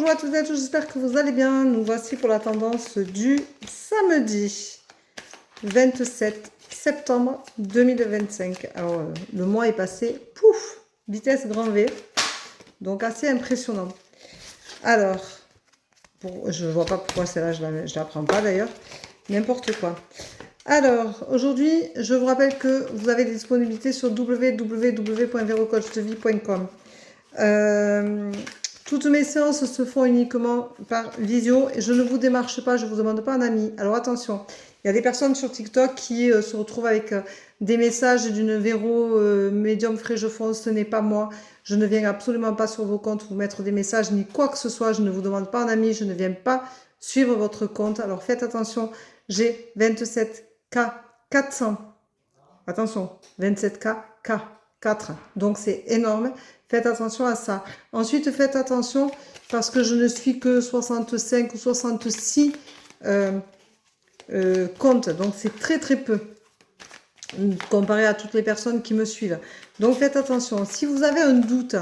Bonjour à toutes et à tous, j'espère que vous allez bien. Nous voici pour la tendance du samedi 27 septembre 2025. Alors, le mois est passé, pouf, vitesse grand V, donc assez impressionnant. Alors, je ne vois pas pourquoi celle-là, je ne la prends pas d'ailleurs, n'importe quoi. Alors, aujourd'hui, je vous rappelle que vous avez des disponibilités sur www.verocoachdevie.com. Toutes mes séances se font uniquement par visio et je ne vous démarche pas, je ne vous demande pas un ami. Alors attention, il y a des personnes sur TikTok qui se retrouvent avec des messages d'une Véro médium frais-je-fonds, ce n'est pas moi. Je ne viens absolument pas sur vos comptes vous mettre des messages ni quoi que ce soit. Je ne vous demande pas un ami, je ne viens pas suivre votre compte. Alors faites attention, j'ai 27K 400. Attention, 27K K4. Donc c'est énorme. Faites attention à ça. Ensuite, faites attention parce que je ne suis que 65 ou 66 comptes. Donc c'est très très peu comparé à toutes les personnes qui me suivent. Donc faites attention. Si vous avez un doute,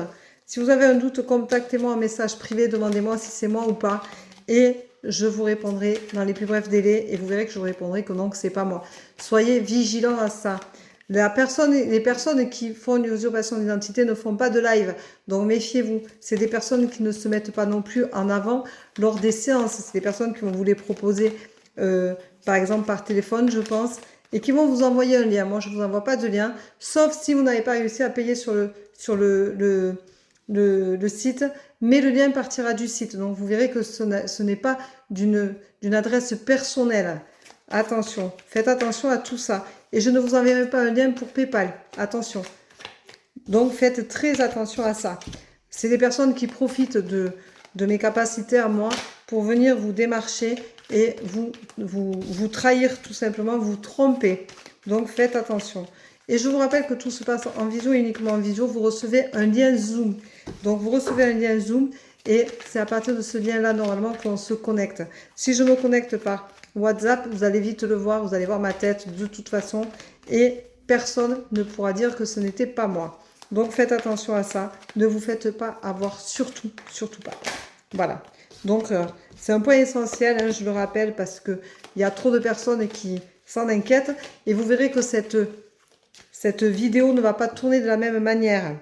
contactez-moi en message privé. Demandez-moi si c'est moi ou pas. Et je vous répondrai dans les plus brefs délais. Et vous verrez que je vous répondrai que non, que c'est pas moi. Soyez vigilants à ça. Les personnes qui font une usurpation d'identité ne font pas de live, donc méfiez-vous. C'est des personnes qui ne se mettent pas non plus en avant lors des séances. C'est des personnes qui vont vous les proposer, par exemple par téléphone, je pense, et qui vont vous envoyer un lien. Moi, je ne vous envoie pas de lien, sauf si vous n'avez pas réussi à payer sur le site, mais le lien partira du site. Donc, vous verrez que ce n'est pas d'une adresse personnelle. Attention, faites attention à tout ça. Et je ne vous enverrai pas un lien pour PayPal. Attention. Donc, faites très attention à ça. C'est des personnes qui profitent de mes capacités à moi pour venir vous démarcher et vous trahir tout simplement, vous tromper. Donc, faites attention. Et je vous rappelle que tout se passe en visio, uniquement en visio. Vous recevez un lien Zoom. Donc, vous recevez un lien Zoom et c'est à partir de ce lien-là, normalement, qu'on se connecte. Si je me connecte par WhatsApp, vous allez vite le voir, vous allez voir ma tête de toute façon et personne ne pourra dire que ce n'était pas moi. Donc faites attention à ça, ne vous faites pas avoir, surtout pas. Voilà, donc c'est un point essentiel, hein, je le rappelle, parce qu'il y a trop de personnes qui s'en inquiètent et vous verrez que cette vidéo ne va pas tourner de la même manière.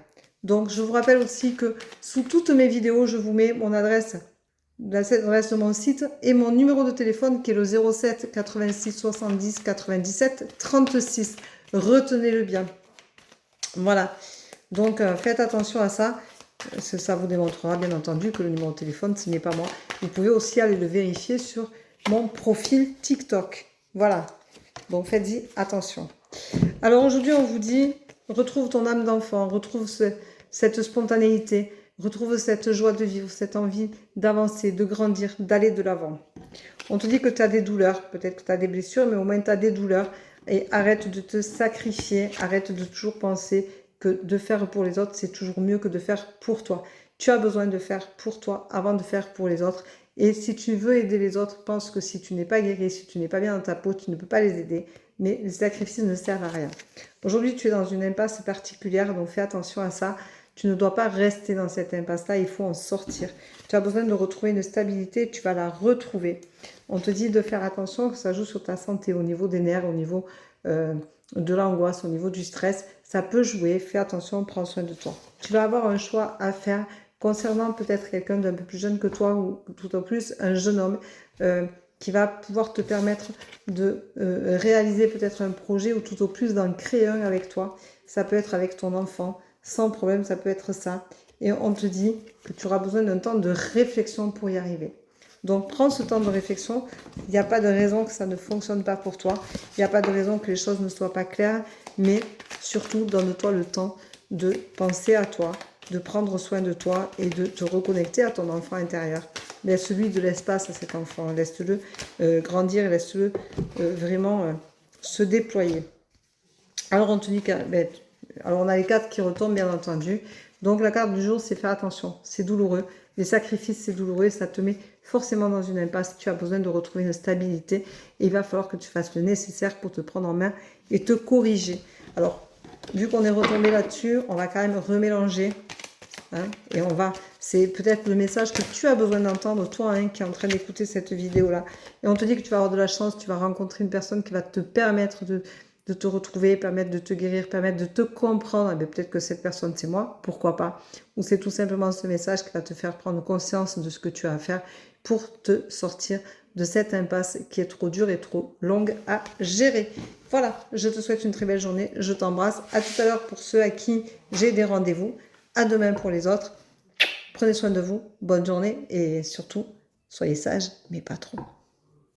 Donc je vous rappelle aussi que sous toutes mes vidéos, je vous mets mon adresse de mon site et mon numéro de téléphone qui est le 07 86 70 97 36. Retenez-le bien. Voilà. Donc, faites attention à ça. Ça vous démontrera, bien entendu, que le numéro de téléphone, ce n'est pas moi. Vous pouvez aussi aller le vérifier sur mon profil TikTok. Voilà. Donc, faites-y attention. Alors, aujourd'hui, on vous dit, retrouve ton âme d'enfant, retrouve cette spontanéité, retrouve cette joie de vivre, cette envie d'avancer, de grandir, d'aller de l'avant. On te dit que tu as des douleurs, peut-être que tu as des blessures, mais au moins tu as des douleurs. Et arrête de te sacrifier, arrête de toujours penser que de faire pour les autres, c'est toujours mieux que de faire pour toi. Tu as besoin de faire pour toi avant de faire pour les autres. Et si tu veux aider les autres, pense que si tu n'es pas guéri, si tu n'es pas bien dans ta peau, tu ne peux pas les aider. Mais les sacrifices ne servent à rien. Aujourd'hui, tu es dans une impasse particulière, donc fais attention à ça. Tu ne dois pas rester dans cette impasse-là, il faut en sortir. Tu as besoin de retrouver une stabilité, tu vas la retrouver. On te dit de faire attention que ça joue sur ta santé, au niveau des nerfs, au niveau de l'angoisse, au niveau du stress. Ça peut jouer, fais attention, prends soin de toi. Tu vas avoir un choix à faire concernant peut-être quelqu'un d'un peu plus jeune que toi ou tout au plus un jeune homme qui va pouvoir te permettre de réaliser peut-être un projet ou tout au plus d'en créer un avec toi. Ça peut être avec ton enfant. Sans problème, ça peut être ça. Et on te dit que tu auras besoin d'un temps de réflexion pour y arriver. Donc, prends ce temps de réflexion. Il n'y a pas de raison que ça ne fonctionne pas pour toi. Il n'y a pas de raison que les choses ne soient pas claires. Mais surtout, donne-toi le temps de penser à toi, de prendre soin de toi et de te reconnecter à ton enfant intérieur. Laisse-lui de l'espace à cet enfant. Laisse-le grandir, laisse-le vraiment se déployer. Alors, on te dit que... Alors, on a les cartes qui retombent, bien entendu. Donc, la carte du jour, c'est faire attention. C'est douloureux. Les sacrifices, c'est douloureux. Ça te met forcément dans une impasse. Tu as besoin de retrouver une stabilité. Et il va falloir que tu fasses le nécessaire pour te prendre en main et te corriger. Alors, vu qu'on est retombé là-dessus, on va quand même remélanger Hein, et c'est peut-être le message que tu as besoin d'entendre, toi, hein, qui est en train d'écouter cette vidéo-là. Et on te dit que tu vas avoir de la chance, tu vas rencontrer une personne qui va te permettre de te retrouver, permettre de te guérir, permettre de te comprendre. Peut-être que cette personne, c'est moi, pourquoi pas. Ou c'est tout simplement ce message qui va te faire prendre conscience de ce que tu as à faire pour te sortir de cette impasse qui est trop dure et trop longue à gérer. Voilà, je te souhaite une très belle journée, je t'embrasse. À tout à l'heure pour ceux à qui j'ai des rendez-vous. À demain pour les autres. Prenez soin de vous, bonne journée et surtout, soyez sages, mais pas trop.